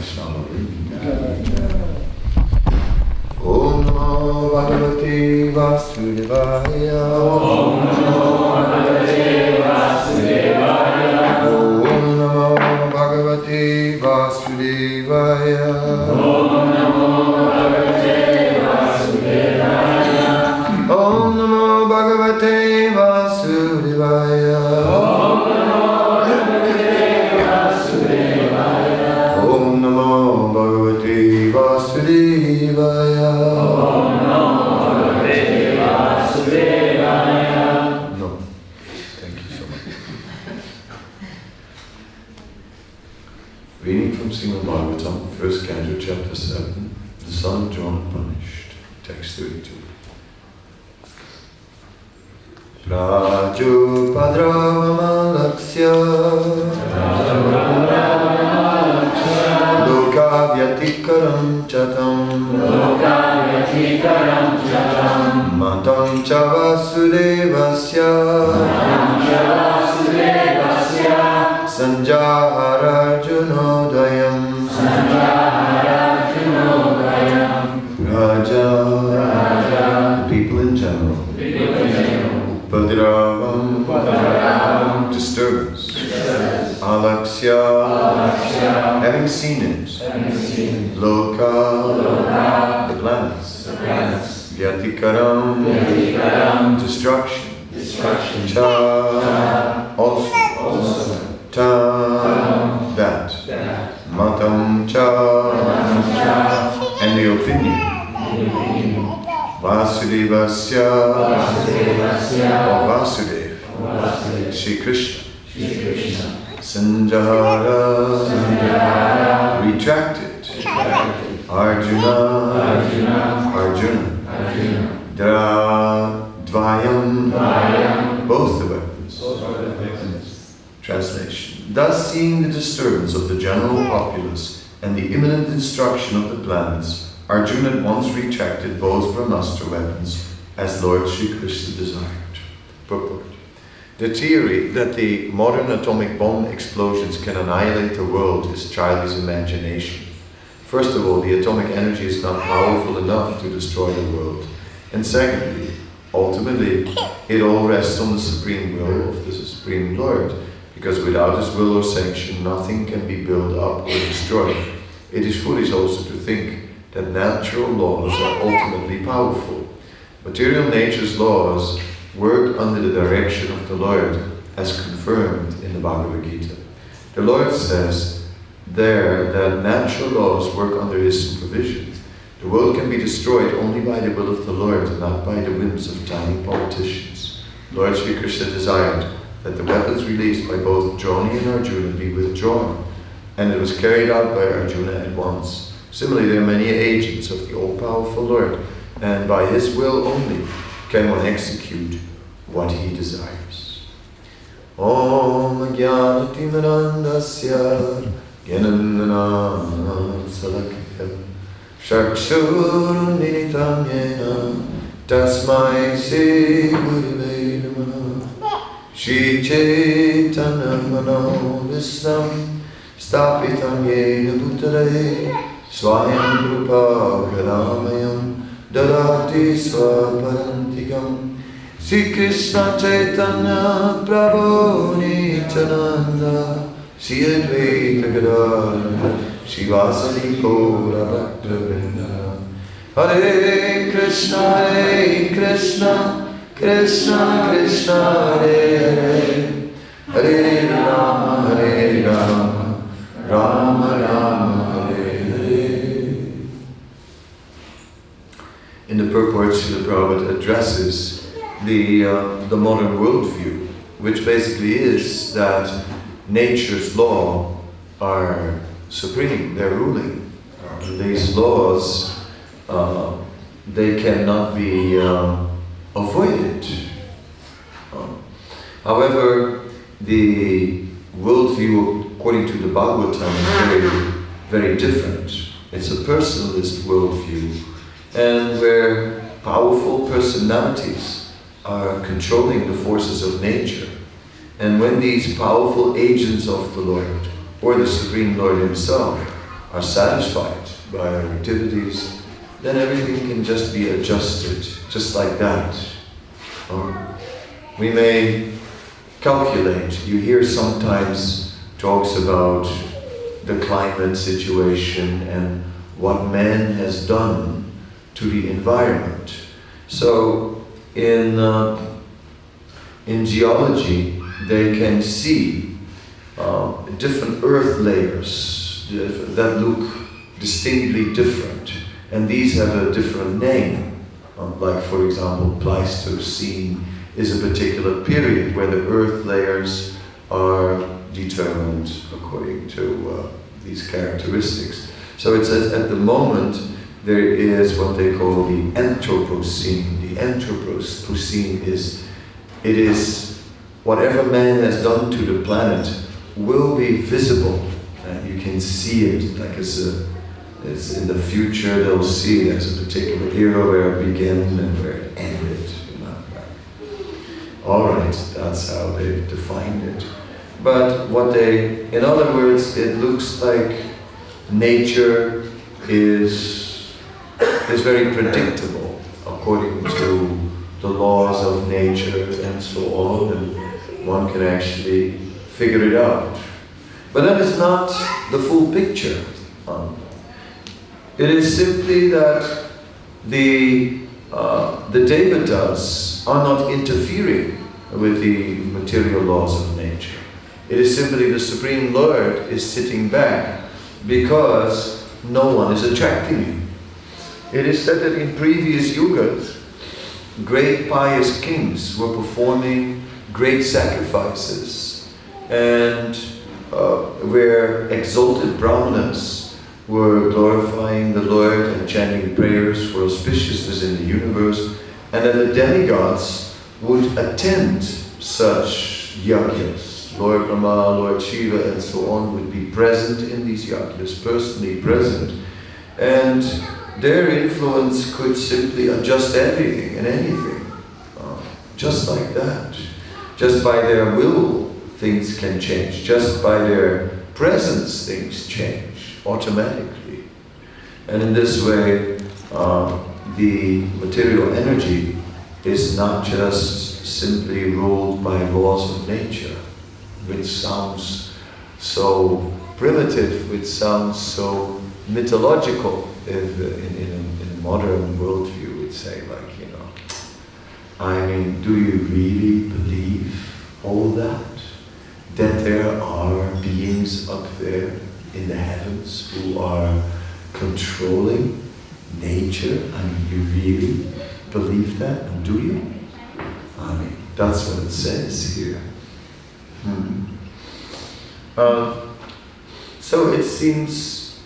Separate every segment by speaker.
Speaker 1: Krishna. Om Namo Bhagavate Vasudevaya.
Speaker 2: Om Namo Bhagavate Vasudevaya.
Speaker 1: Om Namo Bhagavate Vasudevaya.
Speaker 2: Om Namo Bhagavate Vasudevaya.
Speaker 1: Om Namo Bhagavate Vasudevaya. Om Namo Bhagavate Vasudevaya.
Speaker 2: Om Namo Bhagavate Vasudevaya.
Speaker 1: No. Thank you so much. Reading from Srimad-bhagavatam, first canto, chapter 7, the son of John punished. Text 32. Prajupadravamalaksya Lokavyatikaram chatam Matam cha vasudevasya Sanjaharajunodayam Raja, people in general. Upadravam, disturbance. Alaksya, having seen it. Loka, the planets. Vyatikaram, destruction. Cha, also. Ta, that. Matam cha, and the opinion. Vasudevasya, or Vasudev, Shri Krishna. Sanjahara, retracted. Arjuna, Dvayam, both the weapons. Translation. Thus, seeing the disturbance of the general populace and the imminent destruction of the planets, Arjuna at once retracted both Brahmastra weapons as Lord Sri Krishna desired. Purport. The theory that the modern atomic bomb explosions can annihilate the world is childish imagination. First of all, the atomic energy is not powerful enough to destroy the world. And secondly, ultimately, it all rests on the supreme will of the Supreme Lord, because without His will or sanction, nothing can be built up or destroyed. It is foolish also to think that natural laws are ultimately powerful. Material nature's laws work under the direction of the Lord, as confirmed in the Bhagavad Gita. The Lord says there that natural laws work under His supervision. The world can be destroyed only by the will of the Lord, not by the whims of tiny politicians. Lord Sri Krishna desired that the weapons released by both Joni and Arjuna be withdrawn, and it was carried out by Arjuna at once. Similarly, there are many agents of the all-powerful Lord, and by His will only can one execute what He desires. Om Jnanatimirandasya Gyananana Salakya Shakshuruninitam Yena Tasmai Sri Gurave Namaha Shri Chaitanya Mano Visnam Stapitam Yena Bhutale Swayam Rupa Kalamayam Dadati Swaparantikam Sri Krishna Chaitanya Prabhu Nityananda Sri Advaita Gadadhara Shivasadi Gaura Bhakta-vrinda Hare Krishna Krishna Krishna Hare Hare Hare Rama Rama Rama In the purport, Srila Prabhupada addresses the modern worldview, which basically is that nature's law are supreme, they're ruling. These laws, they cannot be avoided. However, the worldview according to the Bhagavatam is very, very different. It's a personalist worldview, and where powerful personalities are controlling the forces of nature. And when these powerful agents of the Lord, or the Supreme Lord Himself, are satisfied by our activities, then everything can just be adjusted, just like that. We may calculate. You hear sometimes talks about the climate situation and what man has done to the environment. So in geology, they can see different earth layers that look distinctly different, and these have a different name. Like, for example, Pleistocene is a particular period where the earth layers are determined according to these characteristics. So it's at the moment there is what they call the Anthropocene. The Anthropocene is whatever man has done to the planet will be visible, and you can see it like it's in the future. They'll see it as a particular era where it began and where it ended. All right, that's how they've defined it. But in other words, it looks like nature is very predictable according to the laws of nature and so on, and one can actually figure it out. But that is not the full picture. It is simply that the devatas are not interfering with the material laws of nature. It is simply the Supreme Lord is sitting back because no one is attracting him. It is said that in previous yugas, great pious kings were performing great sacrifices, and where exalted brahmanas were glorifying the Lord and chanting prayers for auspiciousness in the universe, and that the demigods would attend such yajnas. Lord Rama, Lord Shiva, and so on would be present in these yajnas, personally present, and their influence could simply adjust everything and anything, just like that. Just by their will, things can change. Just by their presence, things change automatically. And in this way, the material energy is not just simply ruled by laws of nature, which sounds so primitive, which sounds so mythological. If in a modern worldview, we'd say, like, I mean, do you really believe all that? That there are beings up there in the heavens who are controlling nature? I mean, you really believe that? And do you? I mean, that's what it says here. So it seems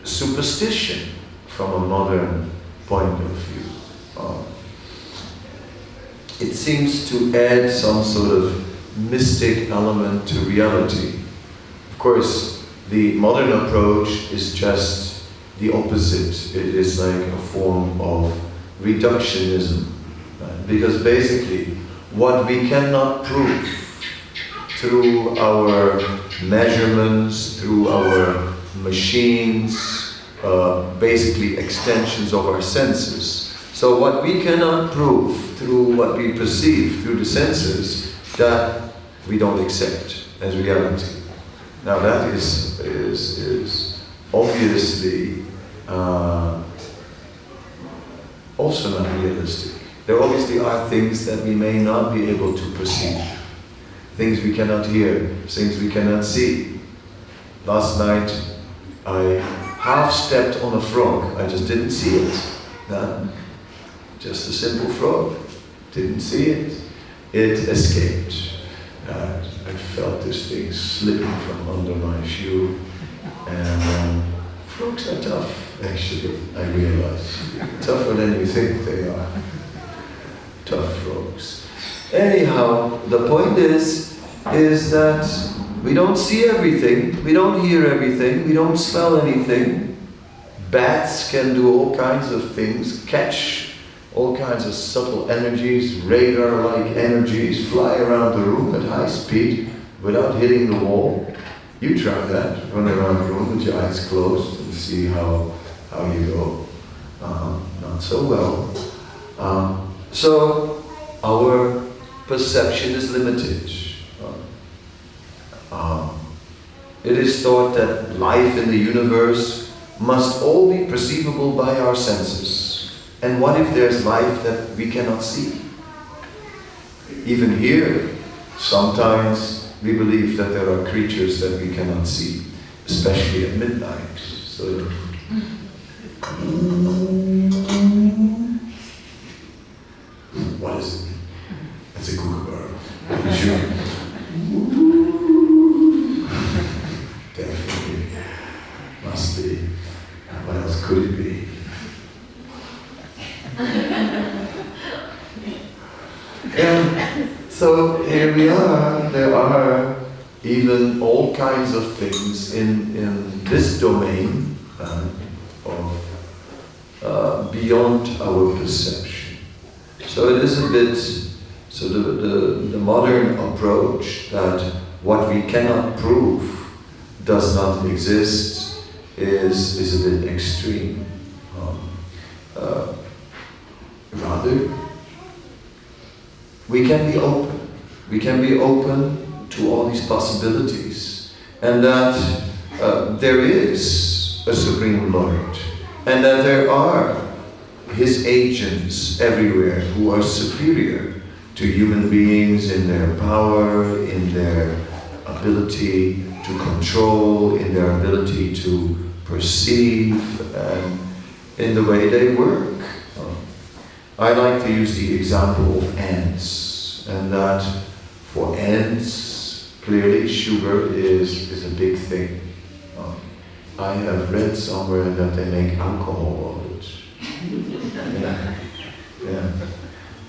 Speaker 1: superstition from a modern point of view. It seems to add some sort of mystic element to reality. Of course, the modern approach is just the opposite. It is like a form of reductionism. Because basically, what we cannot prove through our measurements, through our machines, basically extensions of our senses. So what we cannot prove through what we perceive through the senses, that we don't accept as reality. Now that is obviously also not realistic. There obviously are things that we may not be able to perceive, things we cannot hear, things we cannot see. Last night I half stepped on a frog. I just didn't see it. Just a simple frog. Didn't see it. It escaped. I felt this thing slipping from under my shoe. And frogs are tough, actually, I realized. Tougher than you think they are. Tough frogs. Anyhow, the point is that we don't see everything, we don't hear everything, we don't smell anything. Bats can do all kinds of things, catch all kinds of subtle energies, radar-like energies, fly around the room at high speed without hitting the wall. You try that. Run around the room with your eyes closed and see how you go. Not so well. So our perception is limited. It is thought that life in the universe must all be perceivable by our senses. And what if there's life that we cannot see? Even here, sometimes we believe that there are creatures that we cannot see, especially at midnight. So, what is it? It's a kookaburra. Sure. Definitely. Must be. What else could it be? And so here we are. There are even all kinds of things in this domain of beyond our perception. So it is a bit, so the modern approach that what we cannot prove does not exist is a bit extreme. Rather, we can be open. We can be open to all these possibilities, and that there is a Supreme Lord, and that there are His agents everywhere who are superior to human beings in their power, in their ability to control, in their ability to perceive, and in the way they work. I like to use the example of ants, and that for ants, clearly sugar is a big thing. I have read somewhere that they make alcohol of it. Yeah,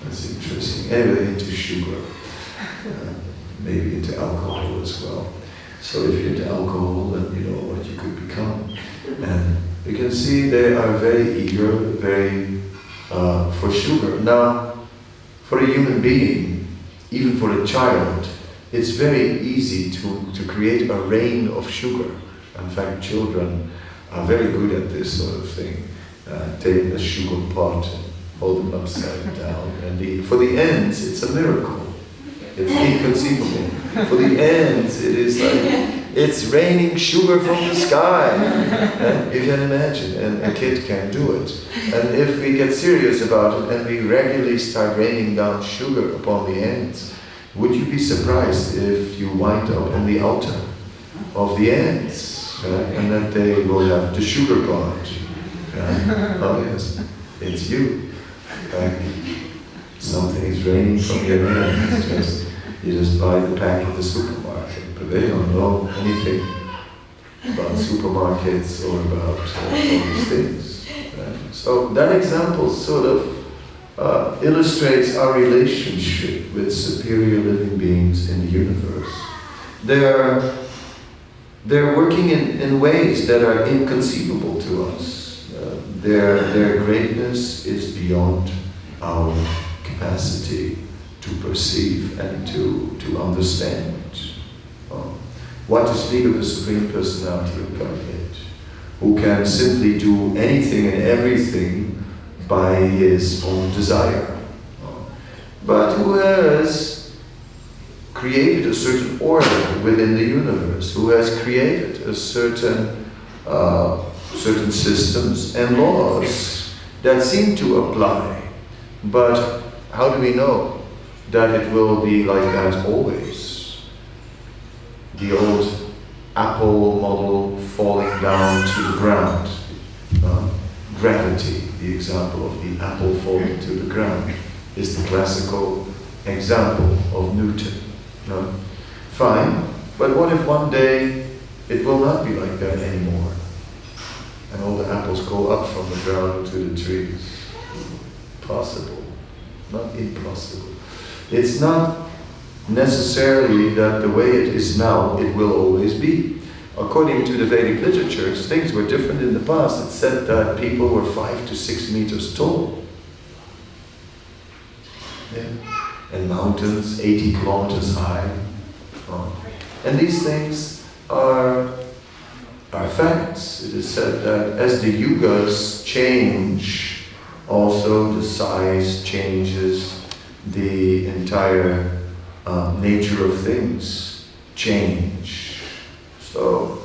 Speaker 1: that's interesting. Anyway, into sugar, maybe into alcohol as well. So if you're into alcohol, then you know what you could become. And you can see they are very eager, very for sugar. Now, for a human being, even for a child, it's very easy to create a rain of sugar. In fact, children are very good at this sort of thing. Take a sugar pot and hold it upside down. And for the ants, it's a miracle. It's inconceivable. For the ants, it is like, it's raining sugar from the sky. You can imagine, and a kid can do it. And if we get serious about it and we regularly start raining down sugar upon the ants, would you be surprised if you wind up on the altar of the ants, and that they will have the sugar pot? Oh yes, it's you. Something is raining from your hands. You just buy the pack at the supermarket, but they don't know anything about supermarkets or about all these things. So that example sort of illustrates our relationship with superior living beings in the universe. They're working in ways that are inconceivable to us. Their greatness is beyond our capacity to perceive and to understand. What to speak of the Supreme Personality of Godhead, who can simply do anything and everything by His own desire, but who has created a certain order within the universe, who has created a certain systems and laws that seem to apply. But how do we know that it will be like that always? The old apple model falling down to the ground. Gravity, the example of the apple falling to the ground, is the classical example of Newton. Fine, but what if one day it will not be like that anymore? And all the apples go up from the ground to the trees. Possible, not impossible. It's not necessarily that the way it is now, it will always be. According to the Vedic literatures, things were different in the past. It said that people were 5 to 6 meters tall. Yeah. And mountains 80 kilometers high. And these things are facts. It is said that as the yugas change, also the size changes, the entire nature of things change. So,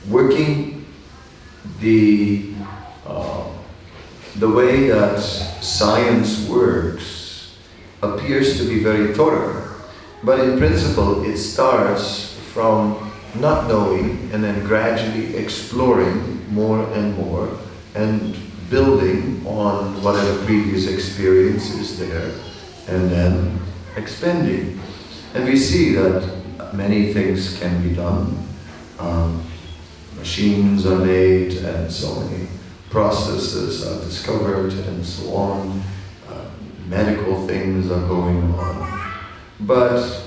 Speaker 1: working the way that science works appears to be very thorough, but in principle it starts from not knowing and then gradually exploring more and more and building on whatever previous experience is there and then expanding. And we see that many things can be done. Machines are made and so many processes are discovered and so on. Medical things are going on. But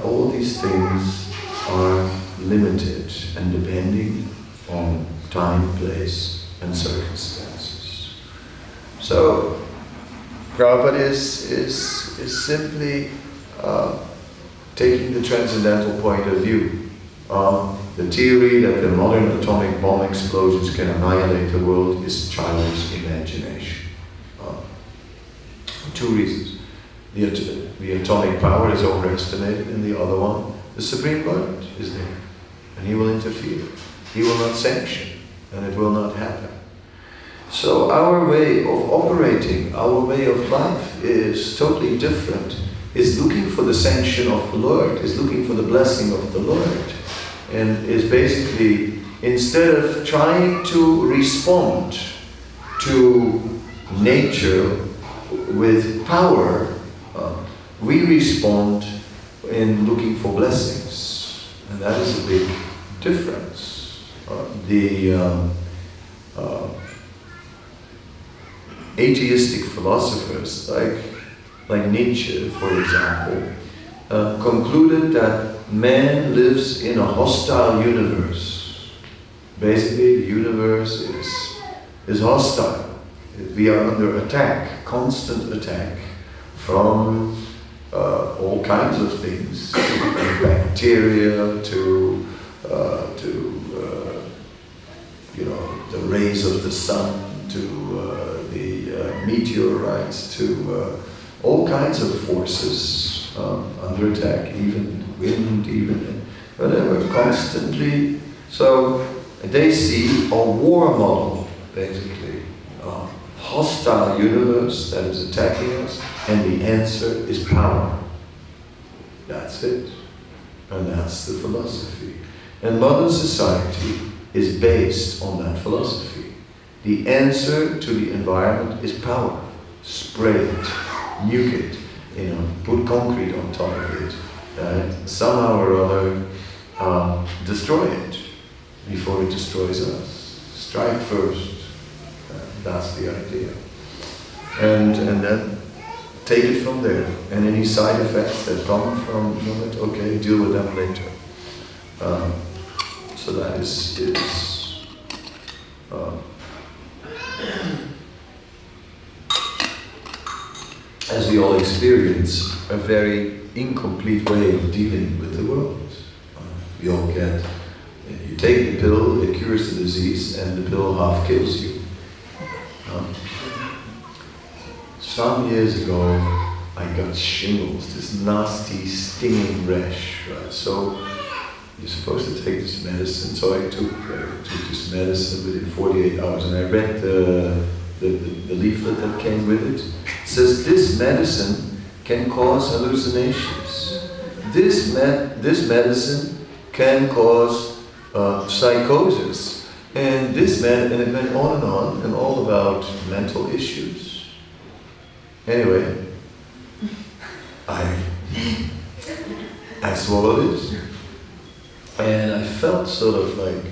Speaker 1: all these things are limited and depending on time, place and circumstances. So Prabhupada is simply taking the transcendental point of view. The theory that the modern atomic bomb explosions can annihilate the world is childish imagination. For two reasons. The atomic power is overestimated, and the other one, the Supreme Lord is there, and He will interfere. He will not sanction, and it will not happen. So our way of operating, our way of life is totally different. Is looking for the sanction of the Lord, is looking for the blessing of the Lord, and is basically, instead of trying to respond to nature with power, we respond in looking for blessings, and that is a big difference. The atheistic philosophers, like Nietzsche, for example, concluded that man lives in a hostile universe. Basically, the universe is hostile. We are under attack, constant attack, from all kinds of things, from bacteria to the rays of the sun, to the meteorites, to all kinds of forces under attack, even wind, even whatever, constantly. So they see a war model, basically, a hostile universe that is attacking us, and the answer is power. That's it. And that's the philosophy. And modern society is based on that philosophy. The answer to the environment is power. Spray it, nuke it, put concrete on top of it, somehow or other destroy it before it destroys us. Strike first. That's the idea. And then take it from there. And any side effects that come from it, okay, deal with them later. So that is as we all experience, a very incomplete way of dealing with the world. We all get, you take the pill, it cures the disease, and the pill half kills you. Some years ago, I got shingles, this nasty, stinging rash. Right? So you're supposed to take this medicine. So I took this medicine within 48 hours, and I read the leaflet that came with it. It says this medicine can cause hallucinations. This medicine can cause psychosis, and and it went on, and all about mental issues. Anyway, I swallowed it, and I felt sort of like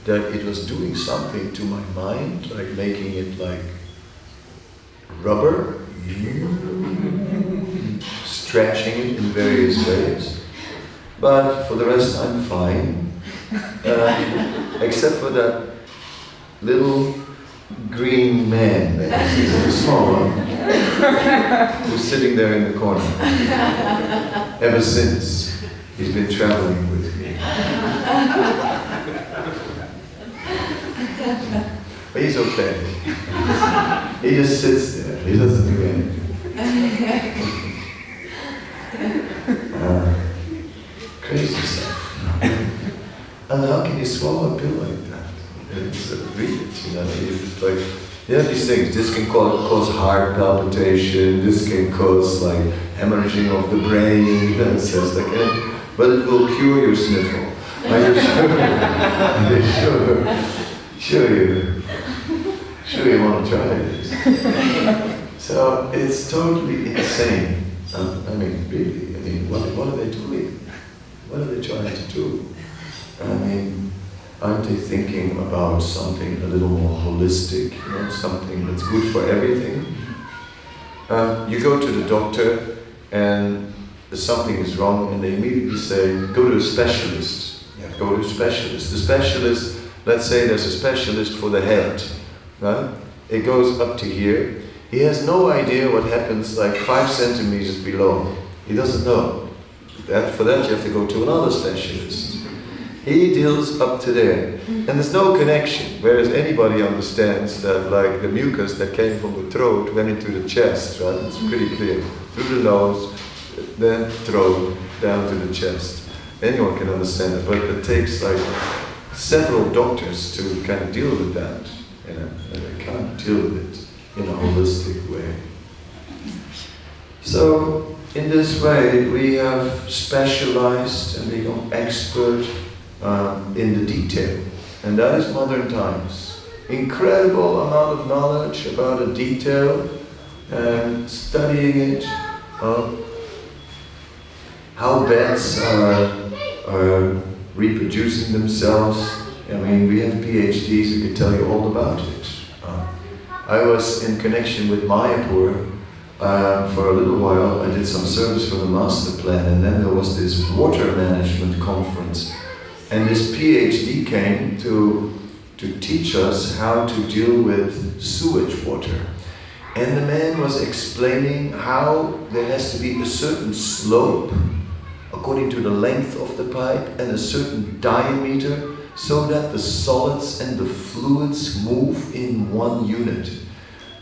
Speaker 1: that it was doing something to my mind, like making it like rubber, stretching it in various ways. But for the rest, I'm fine, except for that little green man, the small one, who's sitting there in the corner. Ever since, He's been traveling with me. But he's okay. He just sits there. He doesn't do anything. Crazy stuff. And how can you swallow a pill like that? It's read it, you know. It's like, yeah, these things. This can cause heart palpitation. This can cause like hemorrhaging of the brain. And says like, but it will cure your sniffle. Are you sure? Sure you want to try this? So it's totally insane. I mean, really. I mean, what are they doing? What are they trying to do? I mean, aren't they thinking about something a little more holistic, you know, something that's good for everything? You go to the doctor and something is wrong and they immediately say, go to a specialist. Yeah, go to a specialist. The specialist, let's say there's a specialist for the head, right? It goes up to here. He has no idea what happens like 5 centimeters below. He doesn't know. For that you have to go to another specialist. He deals up to there. And there's no connection, whereas anybody understands that like the mucus that came from the throat went into the chest, right? It's pretty clear. Through the nose, then throat, down to the chest. Anyone can understand it, but it takes like several doctors to kind of deal with that. You know, and they can't deal with it in a holistic way. So, in this way, we have specialized and become expert in the detail. And that is modern times. Incredible amount of knowledge about a detail and studying it. How bats are reproducing themselves. I mean, we have PhDs who can tell you all about it. I was in connection with Mayapur for a little while. I did some service for the master plan, and then there was this water management conference. And this PhD came to teach us how to deal with sewage water. And the man was explaining how there has to be a certain slope according to the length of the pipe and a certain diameter so that the solids and the fluids move in one unit.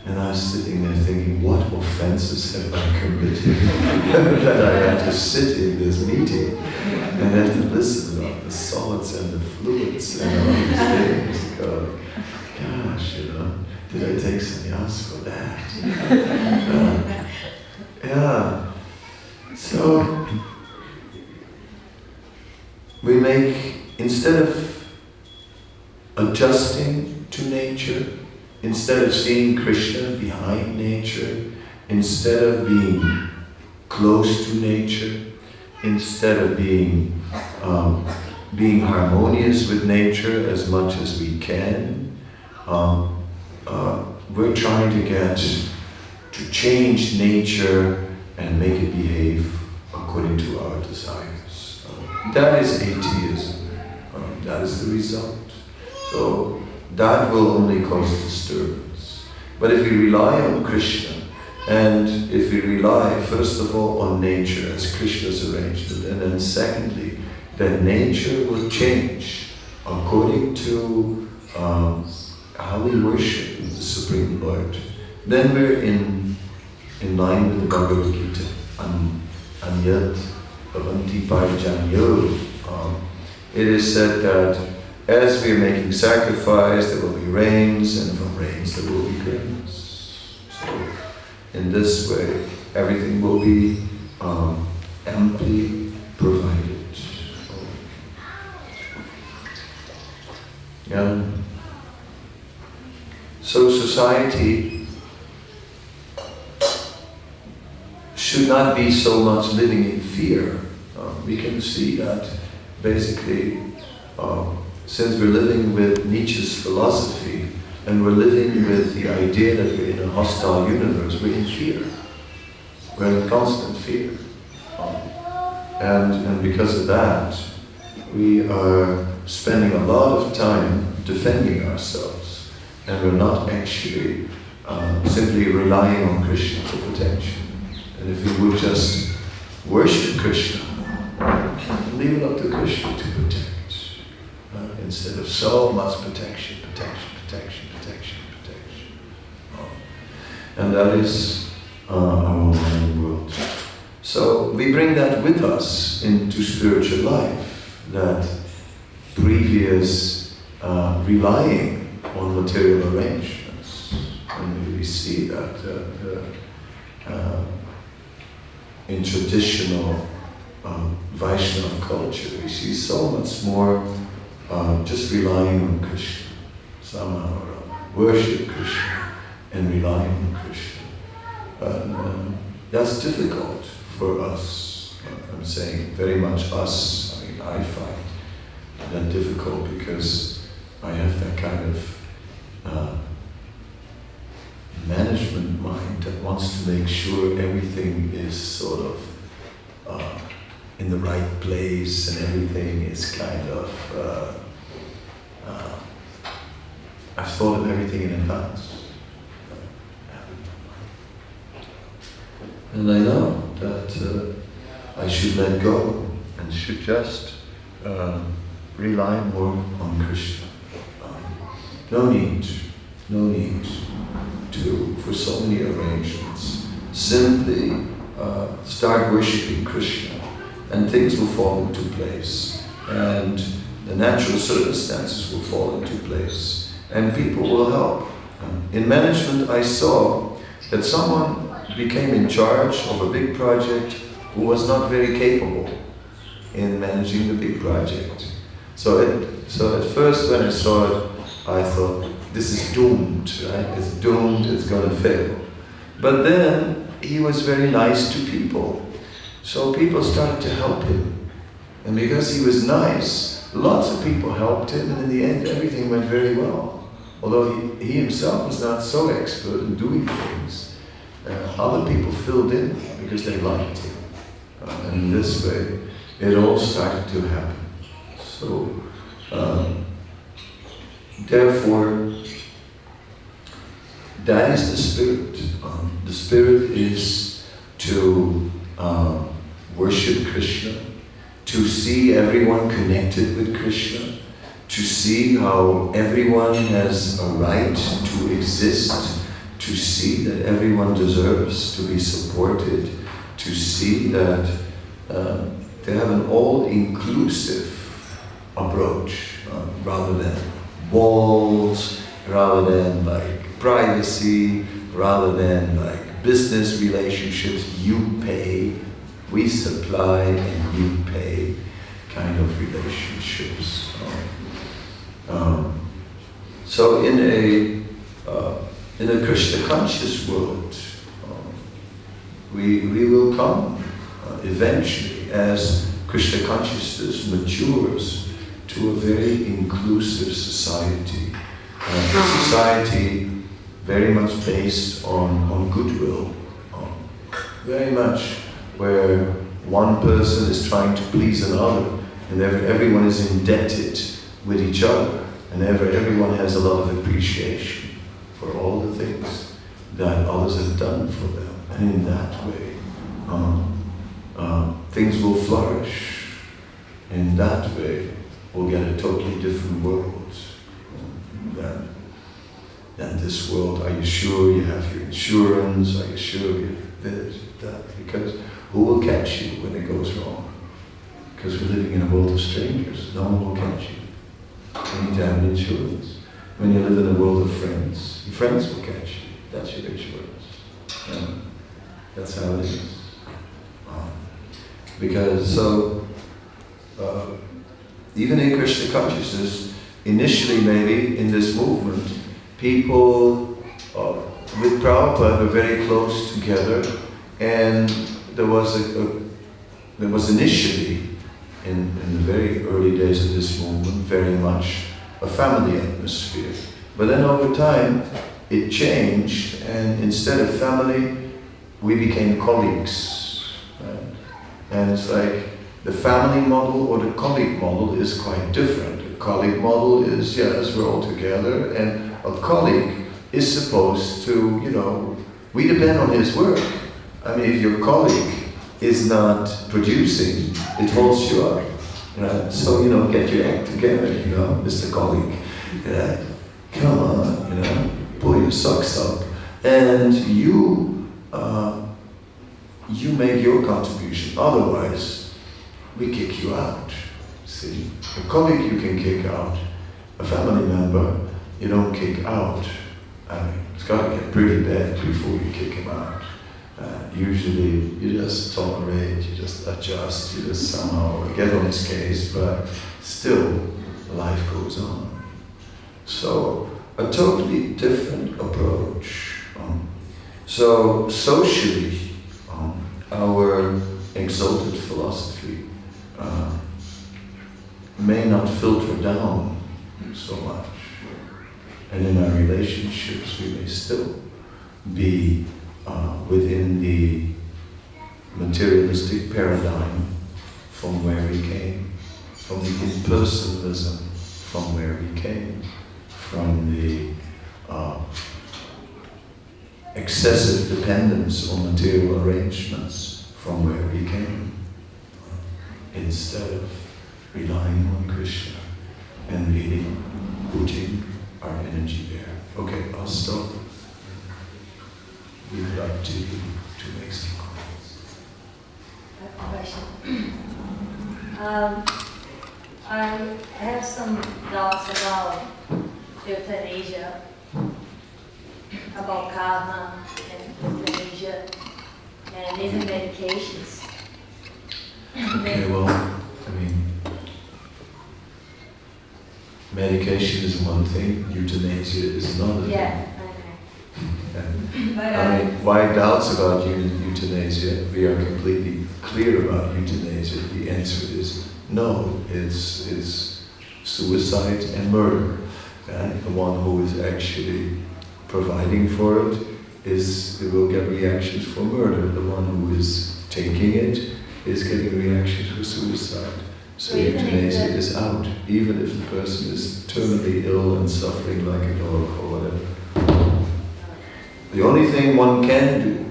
Speaker 1: And I was sitting there thinking, what offenses have I committed that I have to sit in this meeting and have to listen about the solids and the fluids and all these things. Go, gosh, you know, did I take sannyas for that? Yeah. So we make, instead of adjusting to nature, instead of seeing Krishna behind nature, instead of being close to nature, instead of being harmonious with nature as much as we can, we're trying to change nature and make it behave according to our desires. That is atheism. That is the result. So that will only cause disturbance. But if we rely on Krishna, and if we rely first of all on nature as Krishna's arranged it, and then secondly, that nature will change according to how we worship the Supreme Lord, then we're in line with the Bhagavad Gita. Anyat bhavanti parjanyo. It is said that as we are making sacrifice, there will be rains, and from rains there will be grains. So, in this way, everything will be amply provided. Yeah. So society should not be so much living in fear. We can see that basically since we're living with Nietzsche's philosophy and we're living with the idea that we're in a hostile universe, we're in fear. We're in constant fear. And because of that, we are spending a lot of time defending ourselves, and we're not actually simply relying on Krishna for protection. And if we would just worship Krishna, leave it up to Krishna to protect. Instead of so much protection. And that is our modern world. So we bring that with us into spiritual life, that previous relying on material arrangements. And we see that in traditional Vaishnava culture, we see so much more just relying on Krishna, somehow or other. Worship Krishna and relying on Krishna. And that's difficult for us. I'm saying very much us. I mean, I find that difficult because I have that kind of management mind that wants to make sure everything is sort of in the right place and everything is kind of I've thought of everything in advance. And I know that I should let go and should just rely more on Krishna. No need for so many arrangements. Simply start worshipping Krishna and things will fall into place. And the natural circumstances will fall into place. And people will help. In management, I saw that someone became in charge of a big project who was not very capable in managing the big project. So at first when I saw it, I thought, this is doomed, right? It's doomed, it's going to fail. But then he was very nice to people. So people started to help him. And because he was nice, lots of people helped him, and in the end everything went very well. Although he himself was not so expert in doing things, other people filled in because they liked him. And in this way, it all started to happen. So, therefore, that is the spirit. The spirit is to worship Krishna, to see everyone connected with Krishna, to see how everyone has a right to exist, to see that everyone deserves to be supported, to see that they have an all-inclusive approach, rather than walls, rather than like privacy, rather than like business relationships, you pay, we supply and you pay kind of relationships. So in a Krishna conscious world, we will come eventually as Krishna consciousness matures to a very inclusive society. A society very much based on goodwill, very much where one person is trying to please another, and everyone is indebted with each other, and everyone has a lot of appreciation for all the things that others have done for them. And in that way, things will flourish. In that way, we'll get a totally different world than this world. Are you sure you have your insurance? Are you sure you this, that? Because who will catch you when it goes wrong? Because we're living in a world of strangers. No one will catch you. You need to have an insurance. When you live in a world of friends, your friends will catch you. That's your insurance. That's how it is. Because even in Krishna consciousness, initially maybe in this movement, people with Prabhupada were very close together, and there was initially in the very early days of this movement very much a family atmosphere. But then over time it changed, and instead of family we became colleagues. Right? And it's like the family model or the colleague model is quite different. The colleague model is, yes, we're all together, and a colleague is supposed to, we depend on his work. I mean, if your colleague is not producing, it holds you up. Right? So, get your act together, Mr. Colleague. Come on, pull your socks up. And you make your contribution. Otherwise, we kick you out. See? A colleague you can kick out. A family member, you don't kick out. I mean, it's got to get pretty bad before you kick him out. Usually, you just tolerate, you just adjust, you just somehow get on his case, but still, life goes on. So, a totally different approach. So, socially, our exalted philosophy may not filter down so much. And in our relationships, we may still be within the materialistic paradigm from where we came, from the impersonalism from where we came, from the excessive dependence on material arrangements from where we came, instead of relying on Krishna and really putting our energy there. Okay, I'll stop. We would like to make some comments.
Speaker 3: Question. I have some doubts about euthanasia, about karma and euthanasia, and even medications.
Speaker 1: Okay, well, medication is one thing, euthanasia is another
Speaker 3: Yeah,
Speaker 1: thing.
Speaker 3: okay.
Speaker 1: And, why doubts about euthanasia? We are completely clear about euthanasia. The answer is no. It's suicide and murder. And the one who is actually providing for it will get reactions for murder. The one who is taking it is getting reactions for suicide. So euthanasia is out, even if the person is terminally ill and suffering like a dog or whatever. The only thing one can do,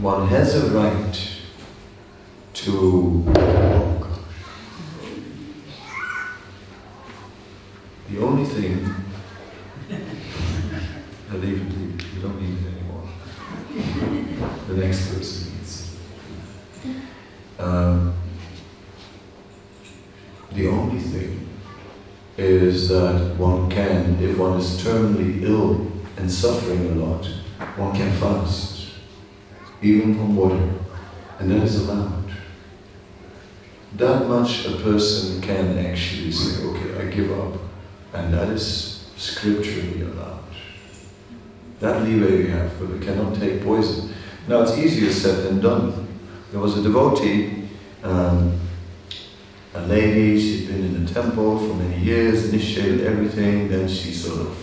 Speaker 1: one has a right to, the only thing, leave it, you don't need it anymore. The next person needs it. The only thing is that one can, if one is terminally ill and suffering a lot, one can fast, even from water, and that is allowed. That much a person can actually say, okay, I give up, and that is scripturally allowed. That leeway we have, but we cannot take poison. Now it's easier said than done. There was a devotee, a lady, she'd been in the temple for many years, initiated everything, then she sort of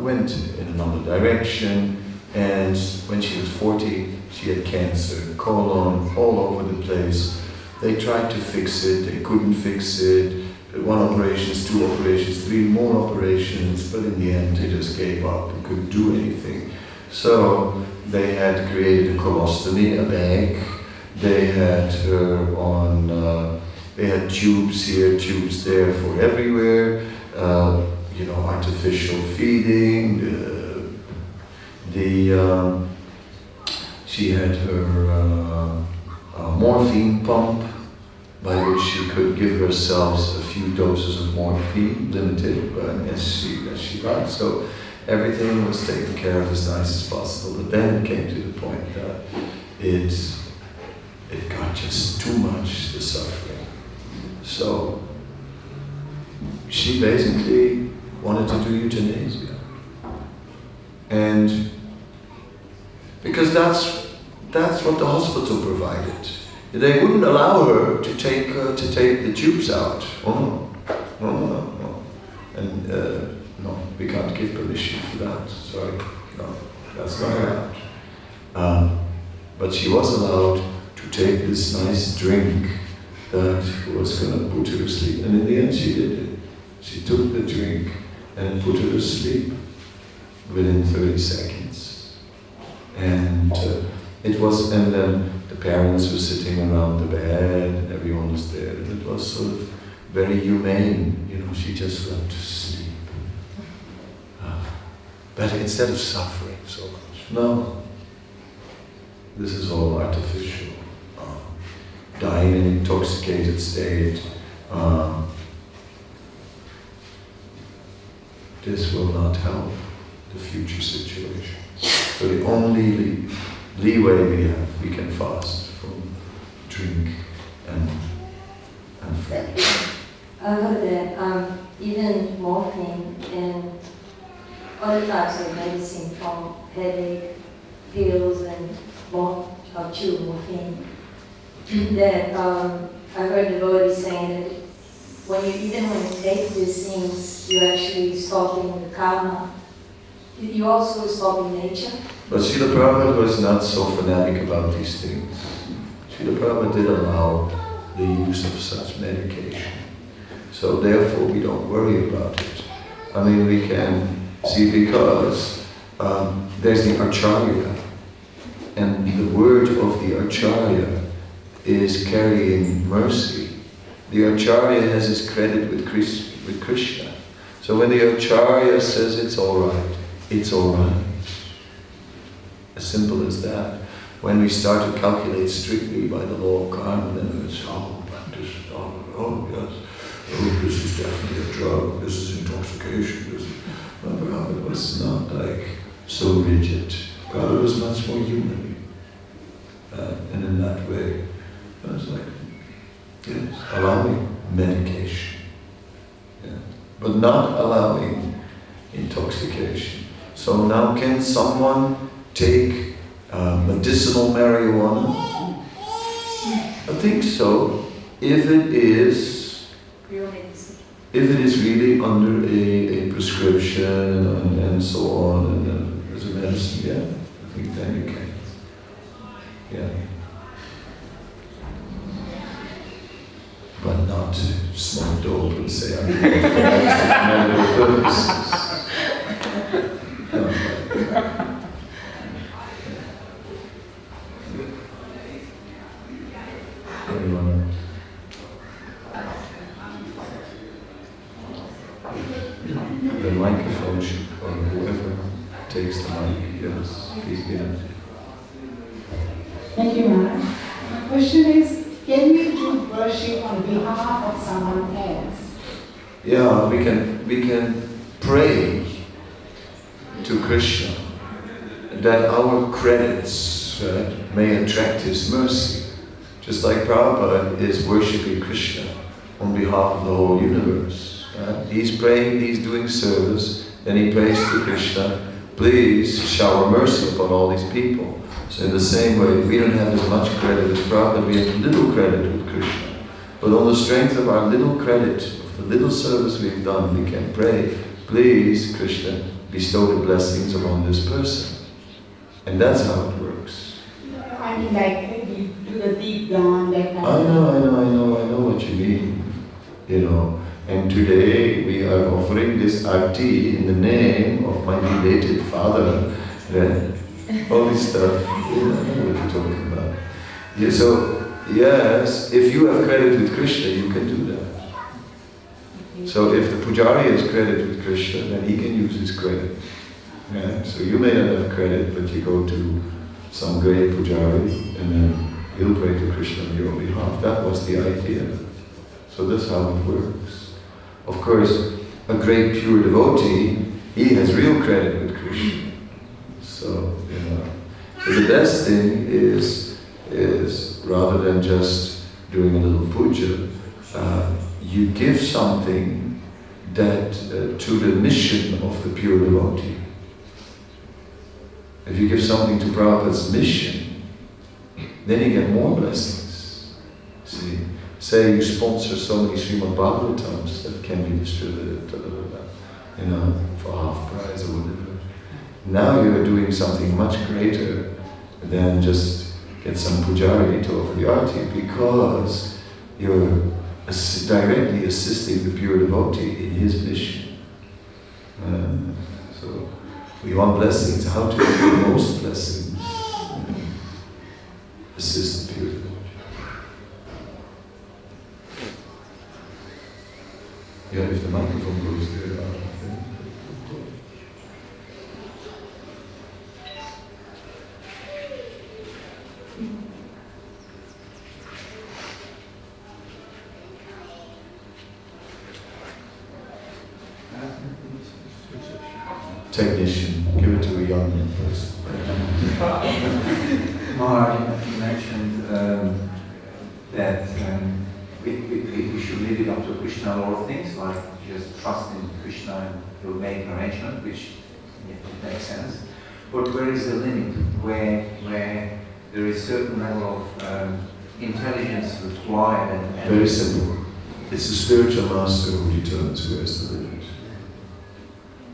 Speaker 1: went in another direction, and when she was 40, she had cancer, colon, all over the place. They tried to fix it, they couldn't fix it. 1 operation, 2 operations, 3 more operations, but in the end they just gave up and couldn't do anything. So they had created a colostomy, a bag. They had her on, they had tubes here, tubes there for everywhere. Artificial feeding. She had her morphine pump, by which she could give herself a few doses of morphine, limited, but as she got. So everything was taken care of as nice as possible. But then it came to the point that it got just too much, the suffering. So she basically wanted to do euthanasia. And because that's what the hospital provided. They wouldn't allow her to take the tubes out. Oh no. And no, we can't give permission for that. Sorry, no, that's not allowed. But she was allowed to take this nice drink that was going to put her to sleep. And in the end, she did it. She took the drink and put her to sleep within 30 seconds. And It was, and then the parents were sitting around the bed, and everyone was there, and it was sort of very humane, you know, she just went to sleep. But instead of suffering so much, no. This is all artificial. Dying in an intoxicated state. This will not help the future situation. So the only leeway we have, we can fast from drink and food.
Speaker 3: I heard that even morphine and other types of medicine, from headache pills and morphine, that I heard devotees saying that when you take these things, you're actually stopping the karma. You also stopping nature.
Speaker 1: But Srila Prabhupada was not so fanatic about these things. Srila Prabhupada did allow the use of such medication. So therefore we don't worry about it. I mean, we can see, because there's the Acharya, and the word of the Acharya is carrying mercy. The Acharya has his credit with Krishna. So when the Acharya says it's all right, it's all right. As simple as that. When we start to calculate strictly by the law of karma, then it's practice. Yes, this is definitely a drug. This is intoxication. This is. Prabhupada was not like so rigid. Prabhupada was much more human, and in that way, it was like, yes, allowing medication, yeah, but not allowing intoxication. So now, can someone take medicinal marijuana? I think so, if it is really under a prescription and so on, and as a medicine, yeah, I think then you can. Yeah. But not smoke dope and say, I'm doing it for medical purposes. Anyone? The microphone should, or whoever takes the mic, yes, please get it.
Speaker 4: Thank you, Rama. My question is, can we do worship on behalf of someone else?
Speaker 1: Yeah, we can pray to Krishna that our credits may attract his mercy. Just like Prabhupada is worshipping Krishna on behalf of the whole universe. He's praying, he's doing service, then he prays to Krishna, please shower mercy upon all these people. So in the same way, we don't have as much credit as Prabhupada, we have little credit with Krishna. But on the strength of our little credit, of the little service we've done, we can pray, please Krishna, bestow the blessings upon this person. And that's how it works.
Speaker 4: I mean, like, you do the deep dawn, that kind
Speaker 1: I know what you mean. You know, and today we are offering this arti in the name of my belated father. All this stuff, I know what you're talking about. Yeah, so, yes, if you have credit with Krishna, you can do that. So if the pujari has credit with Krishna, then he can use his credit. Yeah? So you may not have credit, but you go to some great pujari, and then he'll pray to Krishna on your behalf. That was the idea. So that's how it works. Of course, a great pure devotee, he has real credit with Krishna. So, you know, so the best thing is rather than just doing a little puja, you give something that to the mission of the pure devotee. If you give something to Prabhupada's mission, then you get more blessings. See, say you sponsor so many Srimad-bhagavatams that can be distributed, you know, for half price or whatever. Now you are doing something much greater than just get some pujari to offer the arti, because you're directly assisting the pure devotee in his mission. So we want blessings. How to get the most blessings? This is the pure devotion. Yeah, if the microphone goes there, technician, give it to a young person.
Speaker 5: Maharaj, you mentioned that we should leave it up to Krishna in all things, like just trust in Krishna and he'll make an arrangement, which makes sense. But where is the limit? Where there is certain level of intelligence required and
Speaker 1: Very simple. It's the spiritual master who determines where's the limit.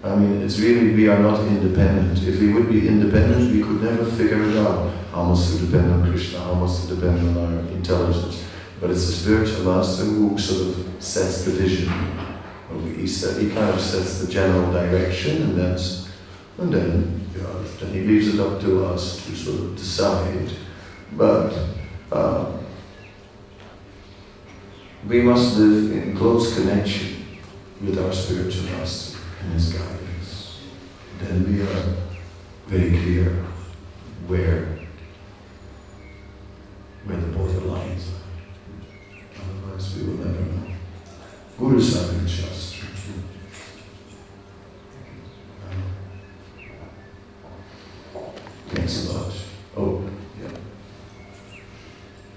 Speaker 1: I mean, it's really, we are not independent. If we would be independent, we could never figure it out how much to depend on Krishna, how much to depend on our intelligence. But it's the spiritual master who sort of sets the vision. He kind of sets the general direction, and then he leaves it up to us to sort of decide. But we must live in close connection with our spiritual master and his guidance. Then we are very clear where the border lines are. Otherwise we will never know. Guru Sabha Shastra. Thanks a lot. Oh, yeah.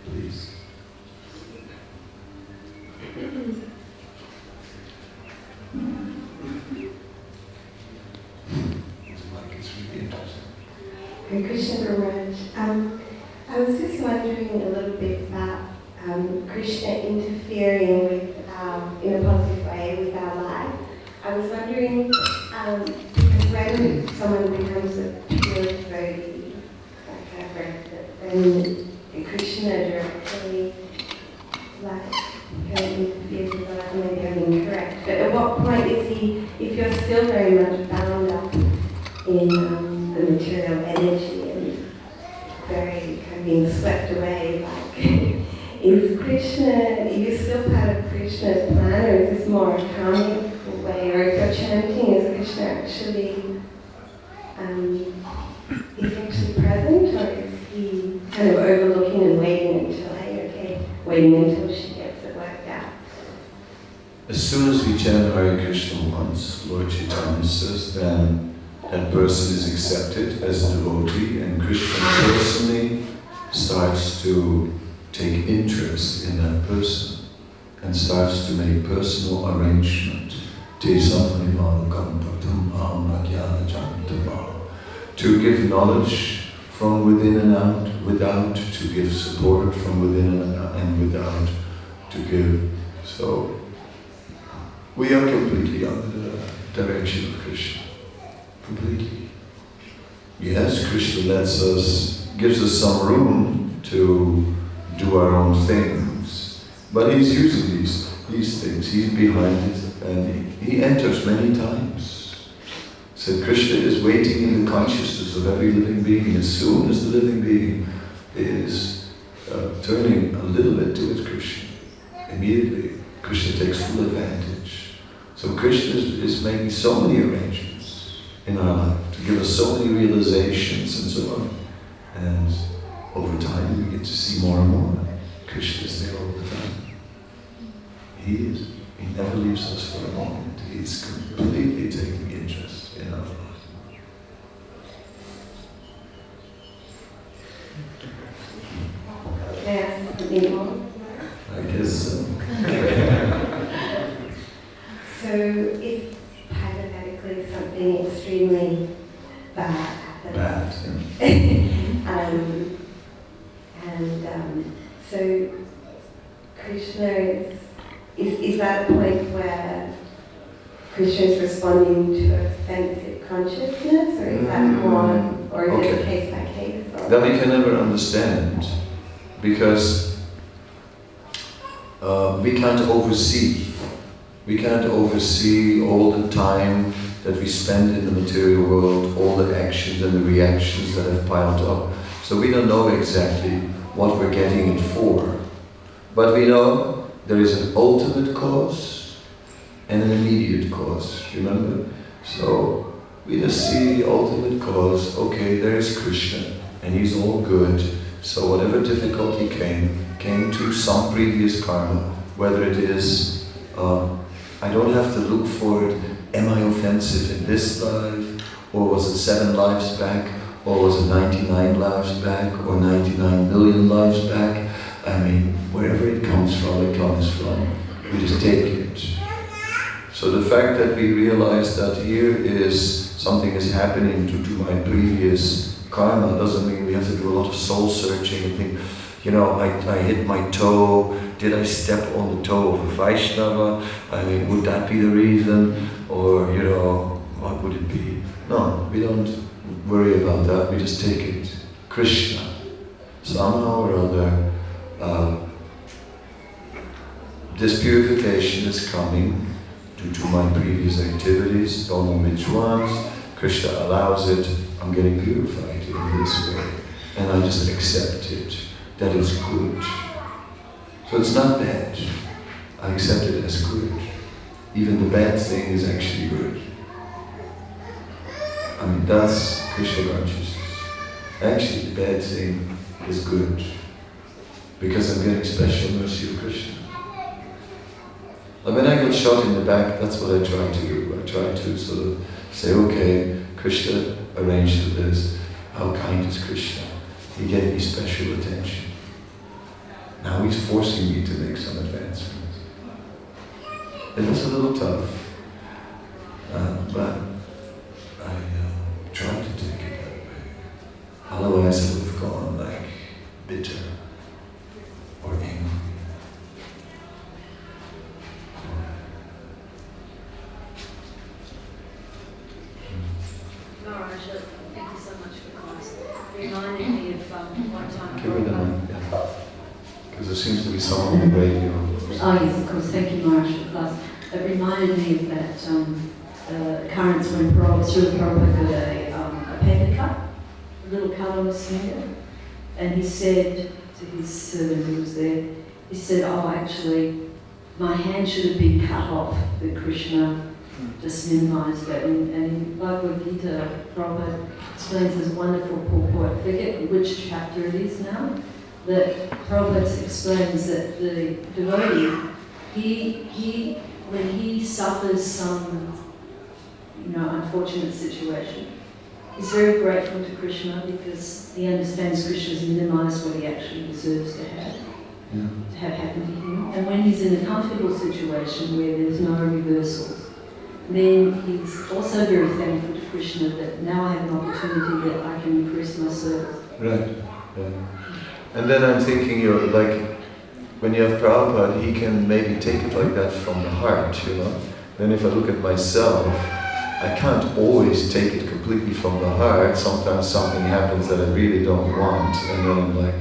Speaker 1: Please.
Speaker 6: Hare Krishna Maharaj. I was just wondering a little bit about Krishna interfering with, in a positive way with our life. I was wondering, because when someone becomes a pure devotee, like I've read that, then Krishna directly, interferes with life, maybe I'm incorrect, but at what point is he, if you're still very much bound up in the material energy and very kind of being swept away, is Krishna, are you still part of Krishna's plan, or is this more a karmic way, or if you're chanting, is Krishna actually, is he actually present, or is he kind of overlooking and waiting until, waiting until she gets it worked out?
Speaker 1: As soon as we chant Hare Krishna once, Lord Chaitanya says, then that person is accepted as a devotee, and Krishna personally starts to take interest in that person and starts to make personal arrangement to give knowledge from within and out, without, to give support from within and without, to give. So we are completely under the direction of Krishna. Completely. Yes, Krishna gives us some room to do our own things, but he's using these things. He's behind it, and he enters many times. So Krishna is waiting in the consciousness of every living being. As soon as the living being is turning a little bit towards Krishna, immediately Krishna takes full advantage. So Krishna is making so many arrangements in our life to give us so many realizations and so on. And over time we get to see more and more. Krishna is there all the time. He is. He never leaves us for a moment. He's completely taking interest in our life. I guess so.
Speaker 6: So if hypothetically something extremely bad happens, so Krishna is that a point where Krishna is responding to offensive consciousness, or is that more, or is it case by case? Or?
Speaker 1: That we can never understand, because we can't oversee. We can't oversee all the time that we spend in the material world, all the actions and the reactions that have piled up. So we don't know exactly what we're getting it for. But we know there is an ultimate cause and an immediate cause, remember? So we just see the ultimate cause, okay, there's Krishna, and he's all good, so whatever difficulty came to some previous karma, whether it is, I don't have to look for it, am I offensive in this life, or was it 7 lives back, or was it 99 lives back, or 99 million lives back? I mean, wherever it comes from, we just take it. So the fact that we realize that here is something is happening due to my previous karma doesn't mean we have to do a lot of soul searching and think, you know, I hit my toe, did I step on the toe of a Vaishnava? I mean, would that be the reason? Or, you know, what would it be? No, we don't worry about that, we just take it. Krishna, somehow or other, this purification is coming due to my previous activities, don't know which ones. Krishna allows it, I'm getting purified in this way. And I just accept it, that it's good. So it's not bad, I accept it as good. Even the bad thing is actually good. I mean, that's Krishna consciousness. Actually, the bad thing is good, because I'm getting special mercy of Krishna. And when I get shot in the back, that's what I try to do. I try to sort of say, okay, Krishna arranged for this. How kind is Krishna? He gave me special attention. Now he's forcing me to make some advancements. It was a little tough, but I tried to take it that way. Otherwise I would have gone like bitter or angry.
Speaker 3: Maharaj, thank you so much for class. It reminded me of one time.
Speaker 1: Give me the mic, yeah. Because there seems to be someone on the radio.
Speaker 7: Oh yes, of course. Thank you, Maharaj, for class. It reminded me of that occurrence when Prabhupada got a paper cut, a little cut on his finger, and he said to his servant who was there, he said, oh, actually, my hand should have been cut off, but Krishna just minimized that. And in Bhagavad Gita, Prabhupada explains this wonderful purport. I forget which chapter it is now, that Prabhupada explains that the devotee, he when he suffers some, unfortunate situation, he's very grateful to Krishna because he understands Krishna's minimized what he actually deserves to have happen to him. And when he's in a comfortable situation where there's no reversals, then he's also very thankful to Krishna that now I have an opportunity that I can increase my service.
Speaker 1: Right. And then I'm thinking, like, when you have Prabhupada, he can maybe take it like that from the heart, Then if I look at myself, I can't always take it completely from the heart. Sometimes something happens that I really don't want, and then I'm like,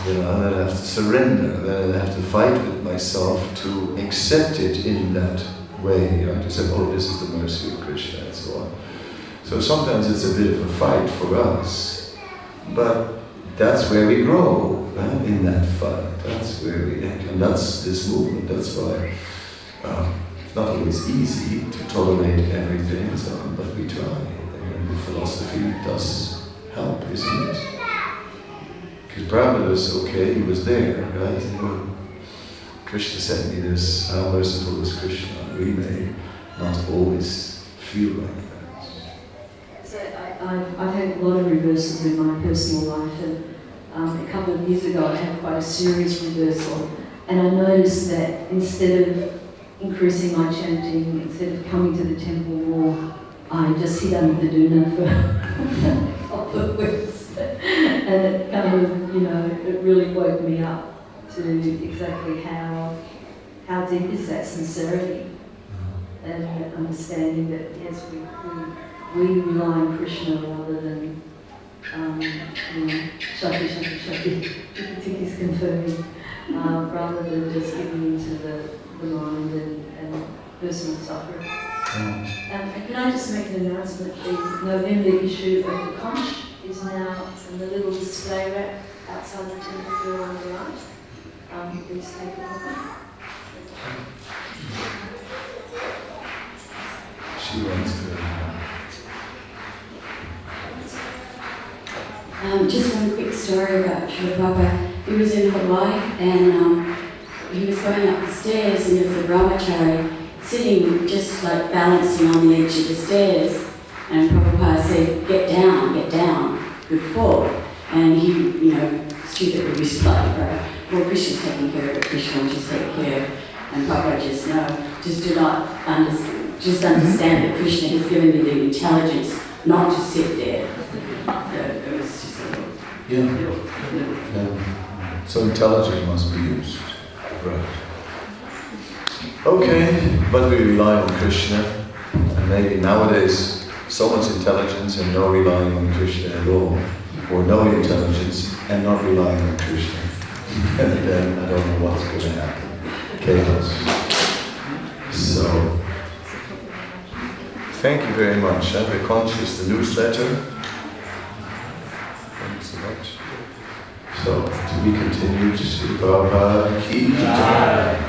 Speaker 1: and then I have to surrender, then I have to fight with myself to accept it in that way, to say, oh, this is the mercy of Krishna, and so on. So sometimes it's a bit of a fight for us, but that's where we grow, in that fight. That's where we act, and that's this movement. That's why it's not always easy to tolerate everything, but we try. And the philosophy does help, isn't it? Because Prabhupada was okay, he was there, right? Krishna sent me this, how merciful is Krishna. We may not always feel like that.
Speaker 7: So I've had a lot of reversals in my personal life, and a couple of years ago I had quite a serious reversal, and I noticed that instead of increasing my chanting, instead of coming to the temple more, I just sit under the duna for a couple of weeks, and it kind of, it really woke me up to exactly how deep is that sincerity, and that understanding that yes, we rely on Krishna rather than Shakti, Tikis confirming, rather than just giving into the mind and personal suffering. Can I just make an announcement? The November issue of the Conch
Speaker 3: is now in the little display rack outside the temple door on the right. Please take a look.
Speaker 1: She wants to.
Speaker 7: Just one quick story about Srila Prabhupada. He was in Hawaii and he was going up the stairs and there was a brahmachari sitting just like balancing on the edge of the stairs. And Prabhupada said, get down, good fall. And he, stupidly replied, right? Well, Krishna's taking care of it, Krishna will just take care of it. And Prabhupada just do not understand that Krishna has given me the intelligence not to sit there. It was just a little.
Speaker 1: Yeah. So intelligence must be used. Right. Okay, but we rely on Krishna. And maybe nowadays, so much intelligence and no relying on Krishna at all. Or no intelligence and not relying on Krishna. And then I don't know what's going to happen. Chaos. So, thank you very much. We're conscious, the newsletter. Thanks so much. So, to be continued, Sri Prabhupada ki jai.